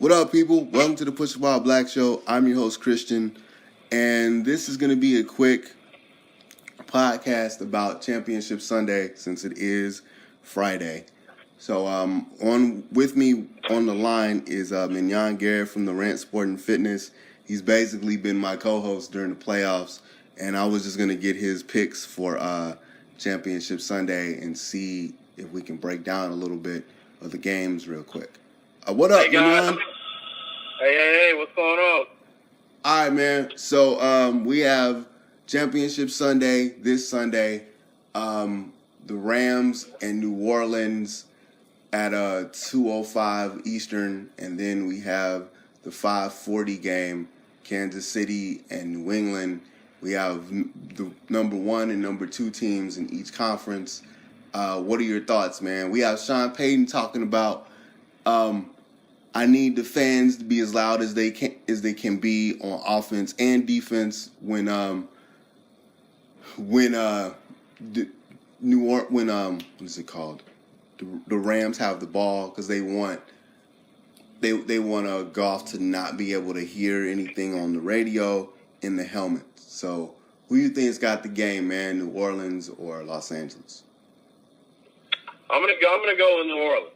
What up, people? Welcome to the Push the Wild Black Show. I'm your host, Christian, and this is going to be a quick podcast about Championship Sunday since it is Friday. So, on with me on the line is Minyon Garrett from the Rant Sport and Fitness. He's basically been my co-host during the playoffs, and I was just going to get his picks for Championship Sunday and see if we can break down a little bit of the games real quick. What up, Minyon? Hey, what's going on? All right, man. So we have Championship Sunday this Sunday. The Rams and New Orleans at 2:05 Eastern, and then we have the 5:40 game, Kansas City and New England. We have the number 1 and number 2 teams in each conference. What are your thoughts, man? We have Sean Payton talking about I need the fans to be as loud as they can be on offense and defense when what is it called? The Rams have the ball, because they want Goff to not be able to hear anything on the radio in the helmet. So who do you think's got the game, man? New Orleans or Los Angeles? I'm gonna go with New Orleans.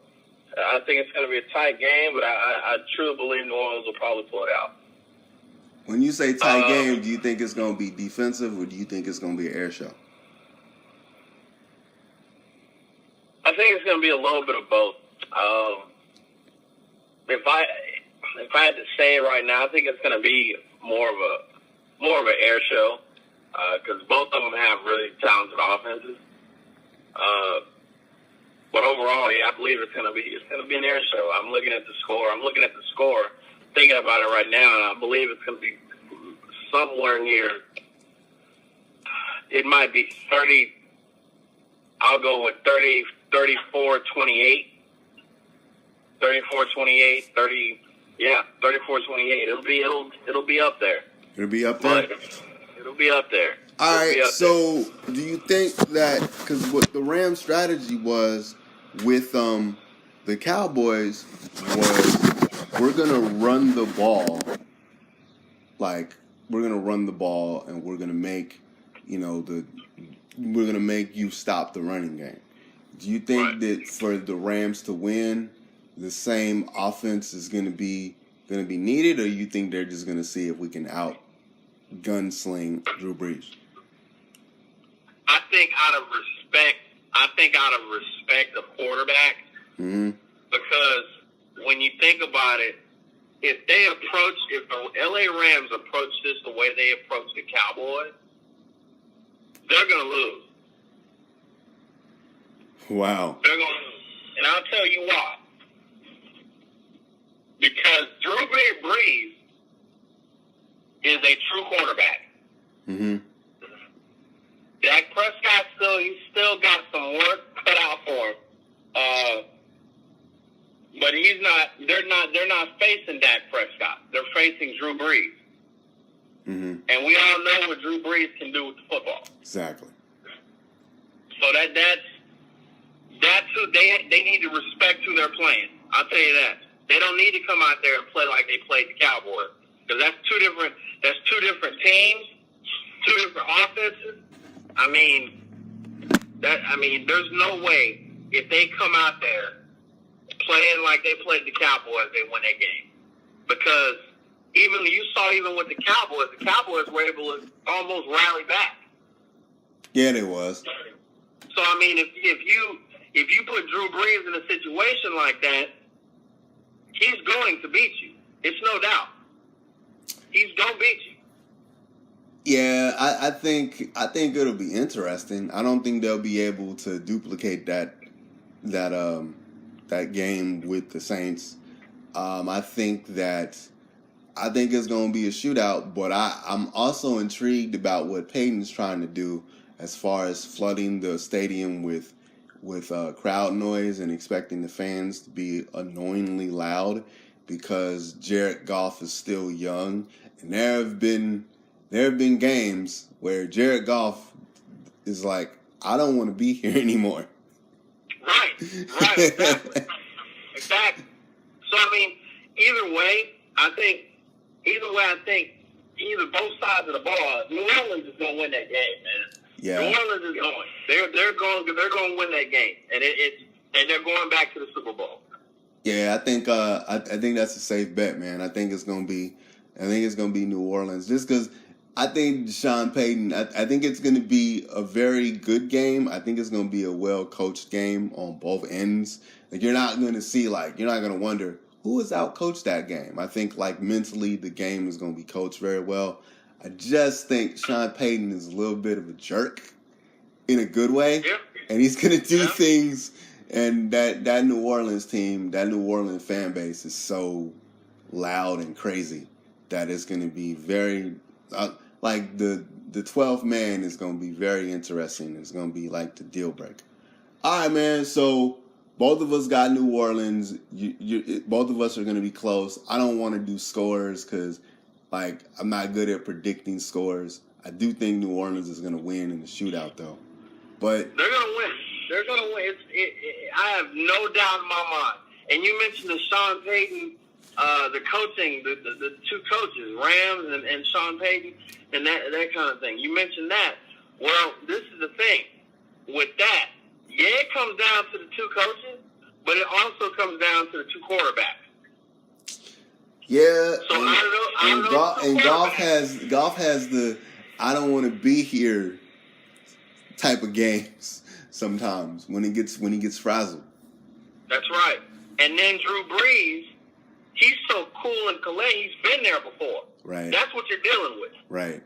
I think it's gonna be a tight game, but I truly believe New Orleans will probably pull it out. When you say tight game, do you think it's gonna be defensive, or do you think it's gonna be an air show? I think it's gonna be a little bit of both. If I had to say it right now, I think it's gonna be more of an air show, because both of them have really talented offenses. But overall, yeah, I believe it's gonna be an air show. I'm looking at the score, thinking about it right now, and I believe it's gonna be somewhere near. It might be 30. I'll go with 30, 34-28. 34-28, 30. Yeah, 34-28. It'll be up there. It'll be up there. It'll be up there. All right. So, do you think that, because what the Rams' strategy was with the Cowboys was, we're gonna run the ball, and we're gonna make, we're gonna make you stop the running game. Do you think that for the Rams to win, the same offense is gonna be needed, or you think they're just gonna see if we can out gunsling Drew Brees? I think out of respect of quarterback, because when you think about it, if the LA Rams approach this the way they approach the Cowboys, they're going to lose. Wow. They're going to lose. And I'll tell you why. Because Drew Brees is a true quarterback. Mm-hmm. Dak Prescott he's still got some work cut out for him. But they're not facing Dak Prescott. They're facing Drew Brees. Mm-hmm. And we all know what Drew Brees can do with the football. Exactly. So that's who they need to respect who they're playing. I'll tell you that. They don't need to come out there and play like they played the Cowboys, because that's two different teams, two different offenses. There's no way if they come out there playing like they played the Cowboys, they win that game. Because even with the Cowboys were able to almost rally back. Yeah, they was. So if you put Drew Brees in a situation like that, he's going to beat you. It's no doubt. He's gonna beat you. Yeah, I think it'll be interesting. I don't think they'll be able to duplicate that game with the Saints. I think it's going to be a shootout, but I'm also intrigued about what Payton's trying to do as far as flooding the stadium with crowd noise and expecting the fans to be annoyingly loud, because Jared Goff is still young, and there have been games where Jared Goff is like, I don't want to be here anymore. Right, exactly. So, either way, I think either both sides of the ball, New Orleans is going to win that game, man. Yeah. New Orleans is going. They're going to win that game, and and they're going back to the Super Bowl. Yeah, I think I think that's a safe bet, man. I think it's gonna be New Orleans, just because I think Sean Payton. I think it's gonna be a very good game. I think it's gonna be a well coached game on both ends. Like you're not gonna wonder who has out coached that game. I think like mentally the game is gonna be coached very well. I just think Sean Payton is a little bit of a jerk in a good way, and he's gonna do things. And that New Orleans team, that New Orleans fan base is so loud and crazy that it's going to be very, like the 12th man is going to be very interesting. It's going to be like the deal breaker. All right, man. So both of us got New Orleans. Both of us are going to be close. I don't want to do scores because, like, I'm not good at predicting scores. I do think New Orleans is going to win in the shootout, though. But they're going to win. They're going to win. I have no doubt in my mind. And you mentioned the Sean Payton, the coaching, the two coaches, Rams and Sean Payton, and that kind of thing. You mentioned that. Well, this is the thing. With that, it comes down to the two coaches, but it also comes down to the two quarterbacks. Yeah, so golf has the I don't want to be here type of games. Sometimes when he gets frazzled. That's right. And then Drew Brees, he's so cool and collected. He's been there before. Right. That's what you're dealing with. Right.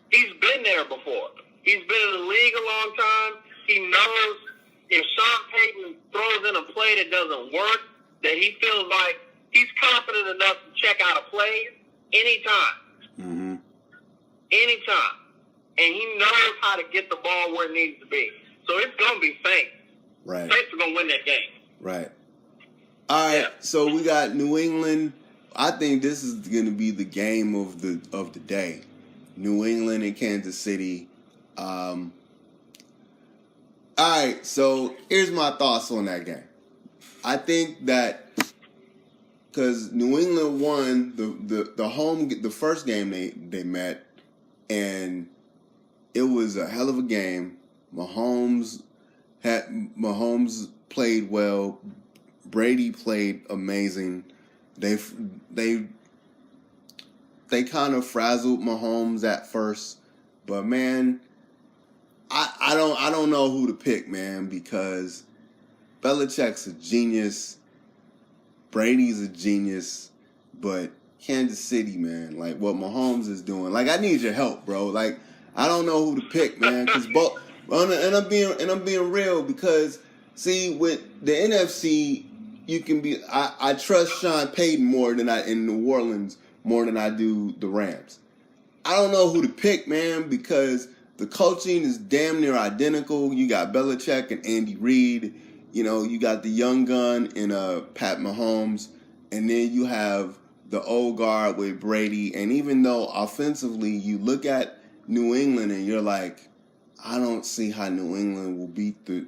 He's been there before. He's been in the league a long time. He knows if Sean Payton throws in a play that doesn't work, that he feels like he's confident enough to check out a play anytime. Mm-hmm. Anytime. And he knows how to get the ball where it needs to be. So it's going to be Saints. Right. Saints are going to win that game. Right. All right. Yeah. So we got New England. I think this is going to be the game of the day. New England and Kansas City. All right. So here's my thoughts on that game. I think that because New England won the first game they met, and it was a hell of a game. Mahomes played well. Brady played amazing. They kind of frazzled Mahomes at first, but man, I don't know who to pick, man, because Belichick's a genius. Brady's a genius, but Kansas City, man, like what Mahomes is doing, like I need your help, bro. Like I don't know who to pick, man, because both. And I'm being real because see with the NFC you can be I trust Sean Payton more than I in New Orleans more than I do the Rams. I don't know who to pick, man, because the coaching is damn near identical. You got Belichick and Andy Reid. You know, you got the young gun in Pat Mahomes, and then you have the old guard with Brady. And even though offensively you look at New England and you're like, I don't see how New England will beat the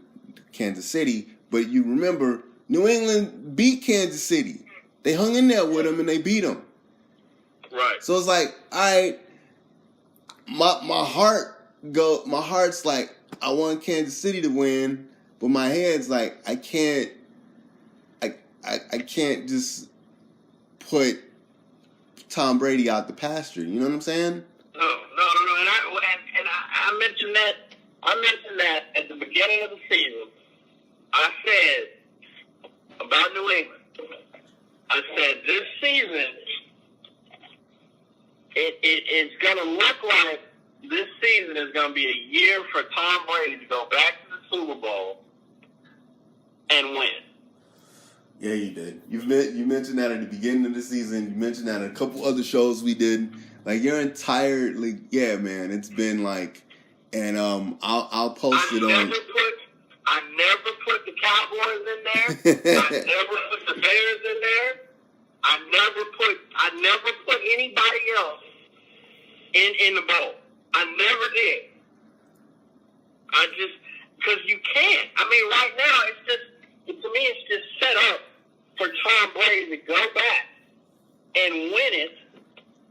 Kansas City. But you remember, New England beat Kansas City. They hung in there with them and they beat them. Right. So it's like, all right, my heart's like, I want Kansas City to win, but my head's like, I can't just put Tom Brady out the pasture. You know what I'm saying? No. And I mentioned that. I mentioned that at the beginning of the season. I said about New England. I said this season, it's going to look like this season is going to be a year for Tom Brady to go back to the Super Bowl and win. Yeah, you did. You mentioned that at the beginning of the season. You mentioned that in a couple other shows we did. Like your entire league, yeah, man. It's been like, and I'll post it on. I never put the Cowboys in there. I never put the Bears in there. I never put anybody else in the bowl. I never did. Because you can't. I mean, right now, to me, it's just set up for Tom Brady to go back and win it,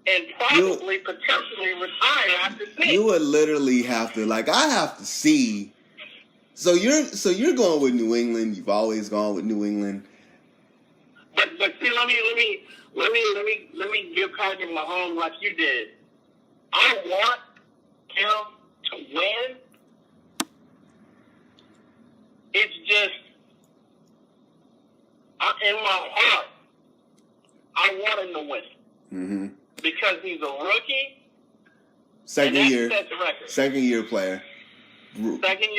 and probably potentially retire after 6. You would literally have to, like, I have to see. So you're going with New England. You've always gone with New England. But see, let me give Patrick Mahomes like you did. I want him to win. It's just in my heart, I want him to win. Mm-hmm. Because he's a rookie. Second year player. Second year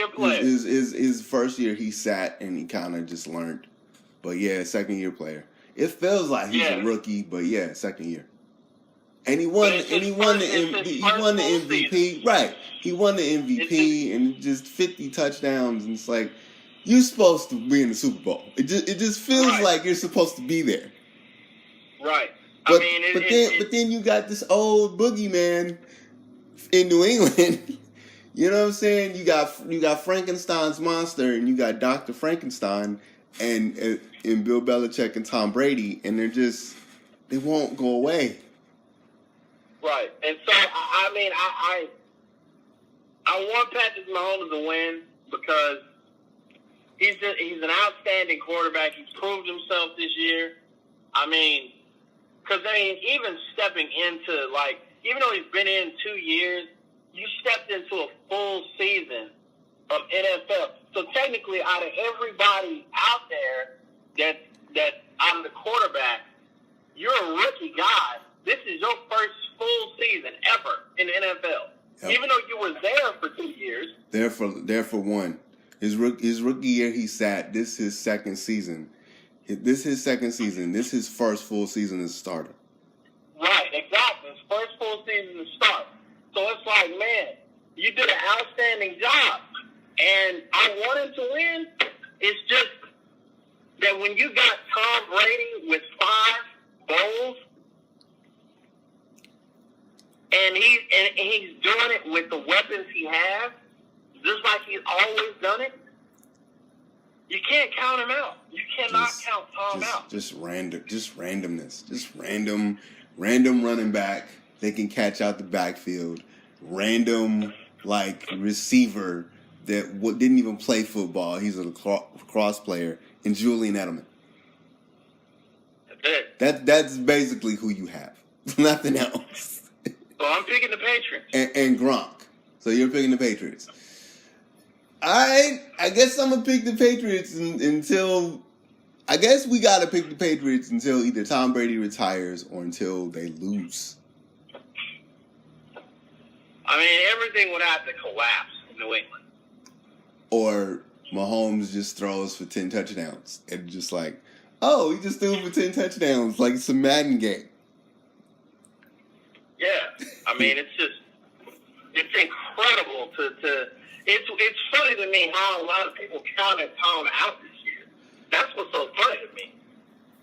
player. His first year he sat and he kind of just learned. But yeah, second year player. It feels like he's a rookie, but yeah, second year. And he won the MVP. Season. Right. He won the MVP and just 50 touchdowns, and it's like you're supposed to be in the Super Bowl. It just feels like you're supposed to be there. Right. But then you got this old boogeyman in New England. You know what I'm saying? You got Frankenstein's monster, and you got Dr. Frankenstein, and Bill Belichick and Tom Brady, and they won't go away. Right. And so I want Patrick Mahomes to win because he's an outstanding quarterback. He's proved himself this year. Because even stepping into, like, even though he's been in 2 years, you stepped into a full season of NFL. So technically, out of everybody out there that out of the quarterback, you're a rookie guy. This is your first full season ever in the NFL. Yep. Even though you were there for 2 years. There for one. His rookie year he sat. This is his second season. This is his second season. This is his first full season as a starter. Right, exactly. His first full season as a starter. So it's like, man, you did an outstanding job. And I want him to win. It's just that when you got Tom Brady with 5 bowls, and he's doing it with the weapons he has, just like he's always done it, you can't count him out. You cannot count Tom out. Just randomness. Just random running back. They can catch out the backfield. Random, like, receiver that didn't even play football. He's a cross player. And Julian Edelman. That's it. That's basically who you have. Nothing else. So I'm picking the Patriots. And Gronk. So you're picking the Patriots. I guess I'm going to pick the Patriots until... I guess we got to pick the Patriots until either Tom Brady retires or until they lose. Everything would have to collapse in New England. Or Mahomes just throws for 10 touchdowns. And just like, oh, he just threw for 10 touchdowns like it's a Madden game. Yeah. It's incredible to it's funny to me how a lot of people counted Tom out this year. That's what's so funny to me.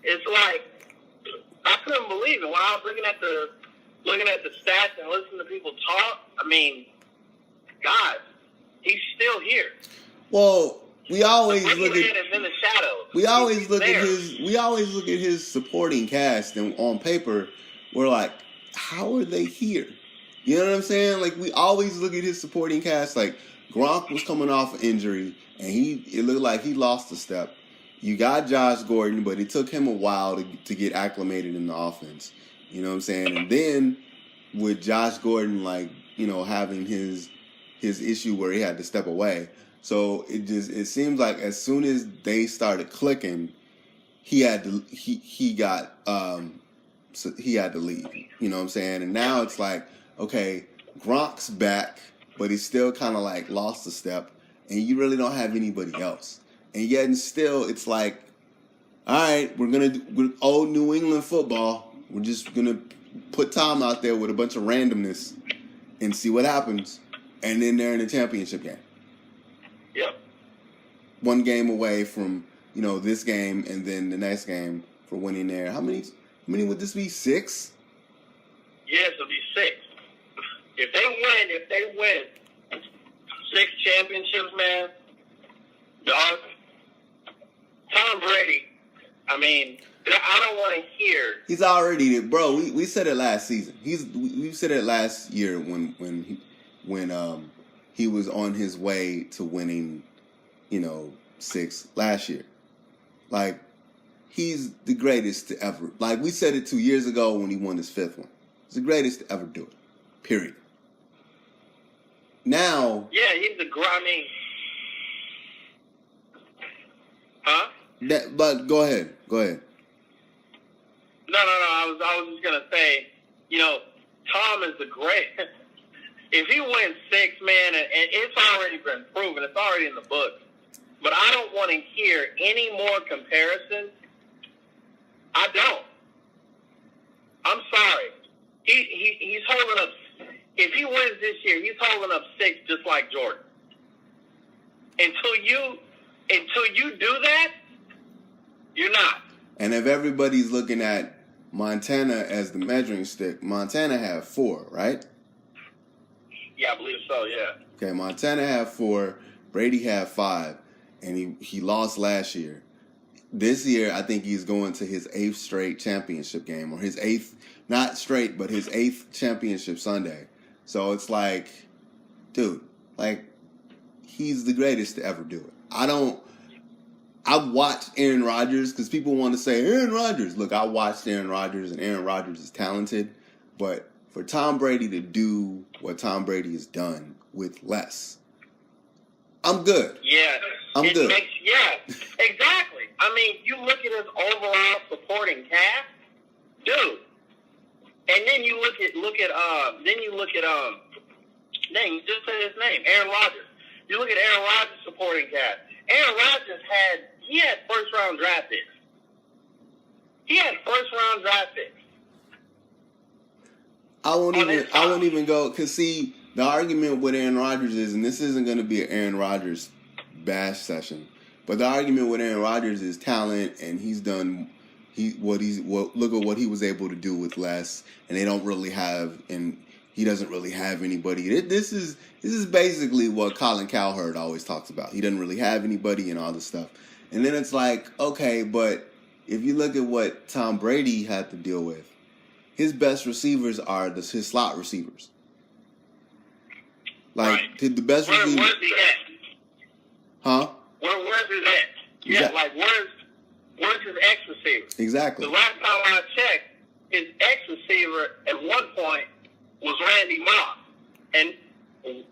It's like, I couldn't believe it. When I was looking at the stats and listening to people talk, God, he's still here. Well, we always look at in the shadows. We always look at his supporting cast, and on paper, we're like, how are they here? You know what I'm saying? Like, we always look at his supporting cast. Like, Gronk was coming off an injury, and it looked like he lost a step. You got Josh Gordon, but it took him a while to get acclimated in the offense. You know what I'm saying? And then with Josh Gordon, like, having his issue where he had to step away. So it seems like as soon as they started clicking, he had to leave. You know what I'm saying? And now it's like, okay, Gronk's back, but he's still kind of like lost a step, and you really don't have anybody else. And yet, and still, it's like, all right, we're old New England football. We're just gonna put Tom out there with a bunch of randomness and see what happens. And then they're in the championship game. Yep. One game away from this game, and then the next game for winning there. How many would this be? 6? Yes, it'll be 6. If they win 6 championships, man, dog, Tom Brady, I don't want to hear. He's already, bro. We said it last season. We said it last year when he was on his way to winning, 6 last year. Like, he's the greatest to ever. Like, we said it 2 years ago when he won his 5th one. He's the greatest to ever do it. Period. Now. Yeah, he's the grimy. Huh? But go ahead. No. I was just gonna say, Tom is the great. If he wins 6, man, and it's already been proven, it's already in the book. But I don't want to hear any more comparisons. I don't. I'm sorry. He's holding up. If he wins this year, he's holding up 6 just like Jordan. Until you do that, you're not. And if everybody's looking at Montana as the measuring stick, Montana had 4, right? Yeah, I believe so, yeah. Okay, Montana had 4, Brady had 5, and he lost last year. This year, I think he's going to his 8th straight championship game, or his 8th, not straight, but his 8th championship Sunday. So it's like, dude, like, he's the greatest to ever do it. I've watched Aaron Rodgers, because people want to say, Aaron Rodgers. Look, I watched Aaron Rodgers, and Aaron Rodgers is talented. But for Tom Brady to do what Tom Brady has done with less, I'm good. Yeah. I'm good. Yeah, exactly. I mean, you look at his overall supporting cast, dude. And then you look at dang, you just said his name, Aaron Rodgers. You look at Aaron Rodgers' supporting cast. Aaron Rodgers had first-round draft picks. He had first-round draft picks. I won't even go, because see, the argument with Aaron Rodgers is, and this isn't going to be an Aaron Rodgers bash session, but the argument with Aaron Rodgers is talent, and he's done look at what he was able to do with less, and he doesn't really have anybody. This is basically what Colin Cowherd always talks about. He doesn't really have anybody and all this stuff. And then it's like, okay, but if you look at what Tom Brady had to deal with, his best receivers are his slot receivers. Like, right. The best receivers. Where's he at? Huh? Where's his at? Yeah, like, where's his X receiver? Exactly. The last time I checked, his X receiver at one point was Randy Moss. And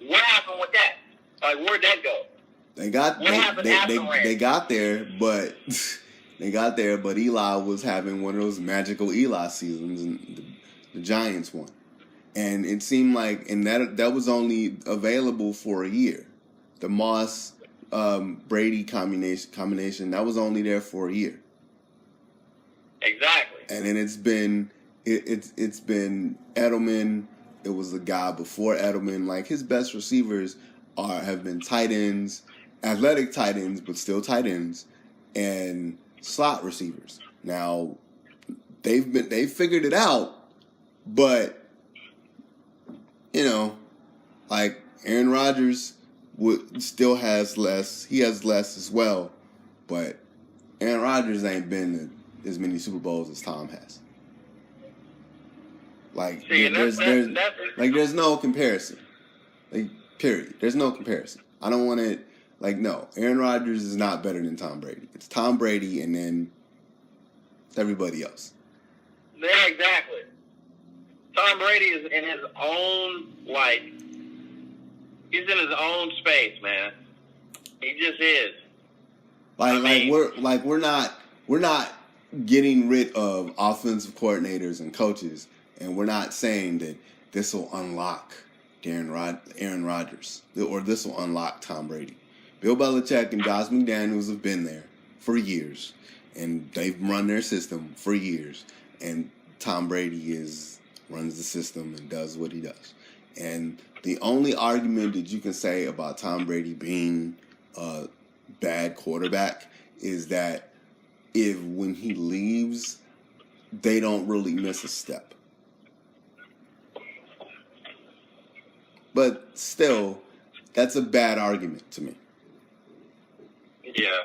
what happened with that? Like, where'd that go? They got there, but Eli was having one of those magical Eli seasons, and the Giants won. And it seemed like, and that was only available for a year. The Moss Brady combination that was only there for a year. Exactly. And then it's been Edelman. It was the guy before Edelman. Like, his best receivers have been tight ends, athletic tight ends, but still tight ends, and slot receivers. Now, they figured it out, but like, Aaron Rodgers still has less. He has less as well, but Aaron Rodgers ain't been to as many Super Bowls as Tom has. Like, there's no comparison. Like, period. There's no comparison. I don't want to, no. Aaron Rodgers is not better than Tom Brady. It's Tom Brady and then everybody else. Yeah, exactly. Tom Brady is in his own, he's in his own space, man. He just is. We're not getting rid of offensive coordinators and coaches, and we're not saying that this will unlock Aaron Rodgers or this will unlock Tom Brady. Bill Belichick and Josh McDaniels have been there for years, and they've run their system for years, and Tom Brady runs the system and does what he does. And the only argument that you can say about Tom Brady being a bad quarterback is that when he leaves, they don't really miss a step. But still, that's a bad argument to me. Yeah.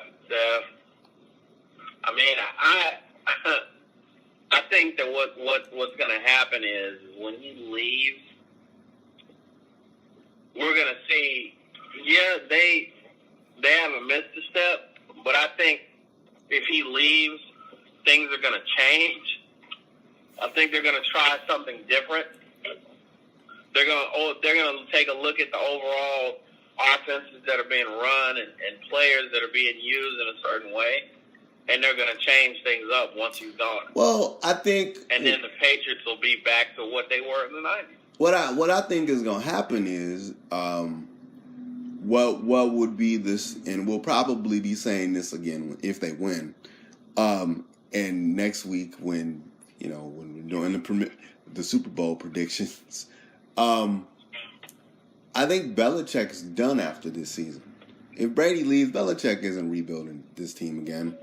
I mean, I think that what's going to happen is when he leaves, we're going to see. Yeah, they haven't missed a step, but I think if he leaves, things are going to change. I think they're going to try something different. They're going to take a look at the overall offenses that are being run and players that are being used in a certain way, and they're going to change things up once he's gone. Well, I think, and then the Patriots will be back to what they were in the 90s. What I think is going to happen is what would be this, and we'll probably be saying this again if they win, and next week when we're doing the Super Bowl predictions. I think Belichick's done after this season. If Brady leaves, Belichick isn't rebuilding this team again.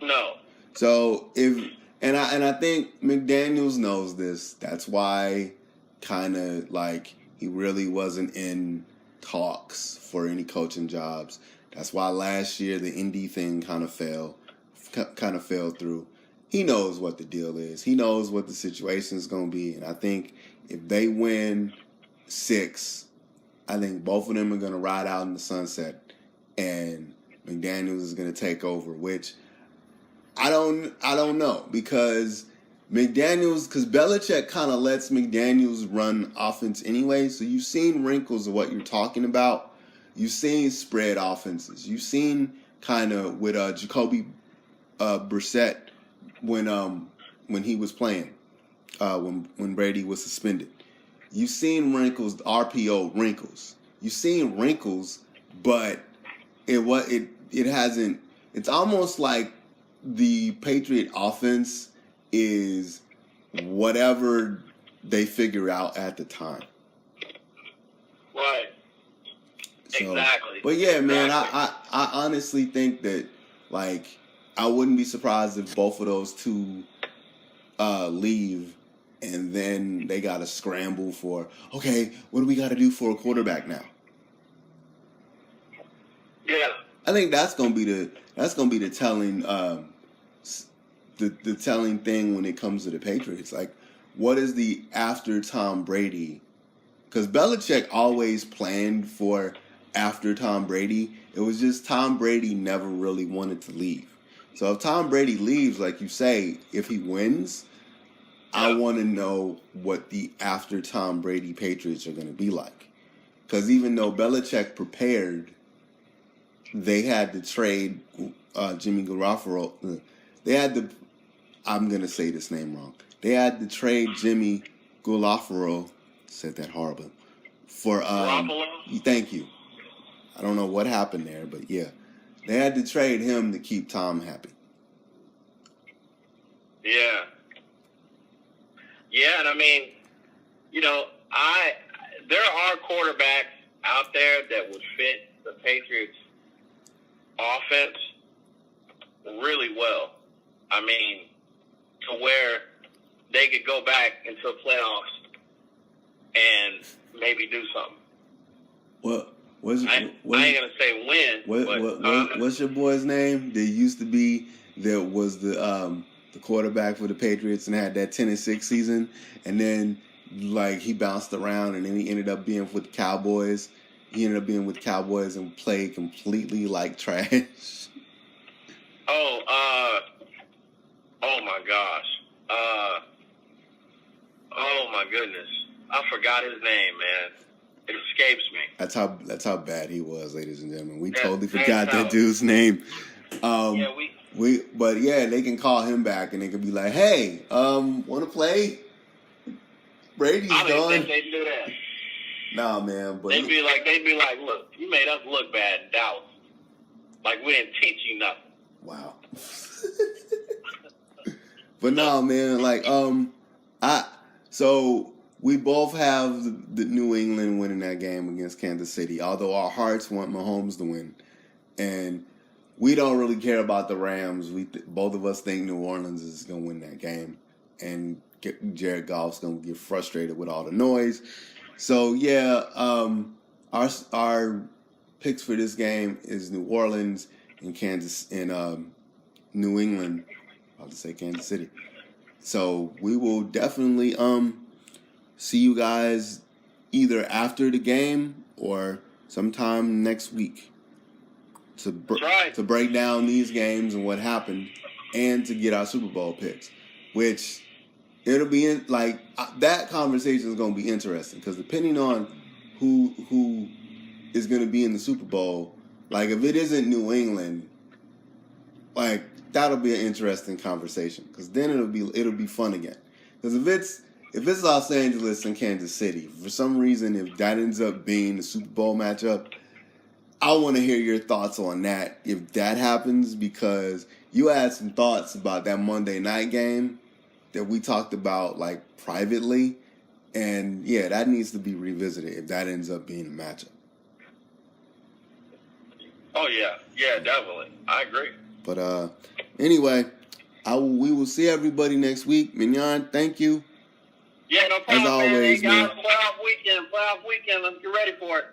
No. So I think McDaniels knows this. That's why kind of like he really wasn't in talks for any coaching jobs. That's why last year the Indy thing kind of fell through. He knows what the deal is. He knows what the situation is going to be. And I think if they win 6, I think both of them are going to ride out in the sunset, and McDaniels is going to take over, which I don't know, because Belichick kind of lets McDaniels run offense anyway. So you've seen wrinkles of what you're talking about. You've seen spread offenses. You've seen kind of with Jacoby Brissett when he was playing, when Brady was suspended. You've seen wrinkles, RPO wrinkles. You've seen wrinkles, but it hasn't. It's almost like the Patriot offense is whatever they figure out at the time. Right. So, exactly. But yeah, man, I honestly think that like I wouldn't be surprised if both of those two leave. And then they got to scramble for, okay, what do we got to do for a quarterback now? Yeah, I think that's gonna be the telling the telling thing when it comes to the Patriots. Like, what is the after Tom Brady? Because Belichick always planned for after Tom Brady. It was just Tom Brady never really wanted to leave. So if Tom Brady leaves, like you say, if he wins, I want to know what the after Tom Brady Patriots are going to be like. Because even though Belichick prepared, they had to trade Jimmy Garoppolo. I'm going to say this name wrong. They had to trade Jimmy Garoppolo. Said that horrible. For thank you. I don't know what happened there, but yeah. They had to trade him to keep Tom happy. Yeah. Yeah, and I mean, there are quarterbacks out there that would fit the Patriots' offense really well. I mean, to where they could go back into the playoffs and maybe do something. I ain't gonna say win. What's your boy's name? There used to be was the quarterback for the Patriots and had that 10-6 season, and then like he bounced around, and then he ended up being with the Cowboys. He ended up being with Cowboys and played completely like trash. Oh my gosh. Oh my goodness. I forgot his name, man. It escapes me. That's how bad he was, ladies and gentlemen. We totally forgot that dude's name. But they can call him back and they can be like, "Hey, want to play? Brady's gone." I don't think they do that. Nah, man. But they'd be like, "Look, you made us look bad in Dallas. Like we didn't teach you nothing." Wow. But no, man. Like, so we both have the New England winning that game against Kansas City. Although our hearts want Mahomes to win, and we don't really care about the Rams. Both of us think New Orleans is going to win that game, and Jared Goff's going to get frustrated with all the noise. So yeah, our picks for this game is New Orleans and Kansas and New England I'll just say Kansas City. So we will definitely see you guys either after the game or sometime next week to break down these games and what happened, and to get our Super Bowl picks, which it'll be that conversation is going to be interesting because depending on who is going to be in the Super Bowl, like if it isn't New England, like that'll be an interesting conversation because then it'll be fun again. Because if it's Los Angeles and Kansas City, for some reason, if that ends up being the Super Bowl matchup, I want to hear your thoughts on that if that happens, because you had some thoughts about that Monday night game that we talked about like privately, and yeah, that needs to be revisited if that ends up being a matchup. Oh yeah, definitely, I agree. But anyway, we will see everybody next week. Minyon, thank you. Yeah, no problem, as always, man. Hey, guys, man. playoff weekend. Let's get ready for it.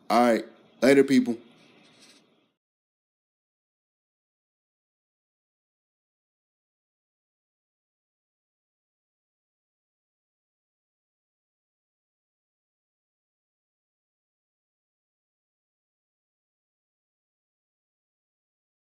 All right. Later, people.